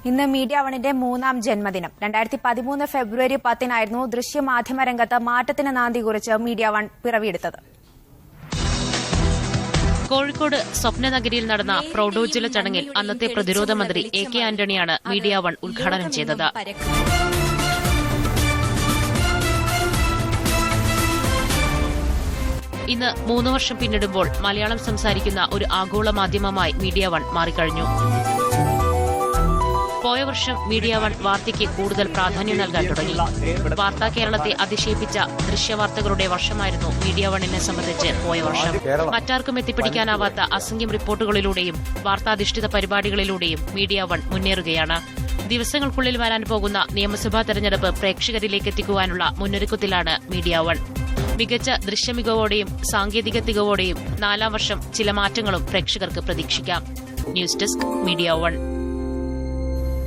ഇന്ന് മീഡിയ വണിന്റെ 3ാം ജന്മദിനം. 2013 ഫെബ്രുവരി 10-നായിരുന്നു ദൃശ്യമാധ്യമ രംഗത്ത് മാറ്റത്തിന് നാന്ദി കുറിച്ച് മീഡിയ വൺ പിറവിയെടുത്തത്. കോഴിക്കോട് സ്വപ്നനഗരിയിൽ നടന്ന പ്രൌഢോജ്വല ചടങ്ങിൽ അന്നത്തെ പ്രതിരോധ മന്ത്രി A.K. ആന്റണിയാണ് മീഡിയ വൺ ഉദ്ഘാടനം ചെയ്തത്. ഇന്ന് 3 വർഷം പിന്നിടുമ്പോൾ മലയാളം സംസാരിക്കുന്ന ഒരു ആഗോള മാധ്യമമായി മീഡിയ വൺ മാറിക്കഴിഞ്ഞു. പോയ വർഷം മീഡിയ വൺ വാർത്തയ്ക്ക് കൂടുതൽ പ്രാധാന്യം നൽകാൻ തുടങ്ങി. വാർത്താ കേരളത്തെ അതിശയിപ്പിച്ച ദൃശ്യവാർത്തകളുടെ വർഷമായിരുന്നു മീഡിയ വണ്ണിനെ സംബന്ധിച്ച് പോയ വർഷം. മറ്റാർക്കും എത്തിപ്പിടിക്കാനാവാത്ത അസംഖ്യം റിപ്പോർട്ടുകളിലൂടെയും വാർത്താധിഷ്ഠിത പരിപാടികളിലൂടെയും മീഡിയ വൺ മുന്നേറുകയാണ്. ദിവസങ്ങൾക്കുള്ളിൽ വരാൻ പോകുന്ന നിയമസഭാ തെരഞ്ഞെടുപ്പ് പ്രേക്ഷകരിലേക്ക് എത്തിക്കുവാനുള്ള മുന്നൊരുക്കത്തിലാണ് മീഡിയ വൺ. മികച്ച ദൃശ്യമികവോടെയും സാങ്കേതിക തികവോടെയും 4ാം വർഷം ചില മാറ്റങ്ങളും പ്രേക്ഷകർക്ക് പ്രതീക്ഷിക്കാം. News desk media one.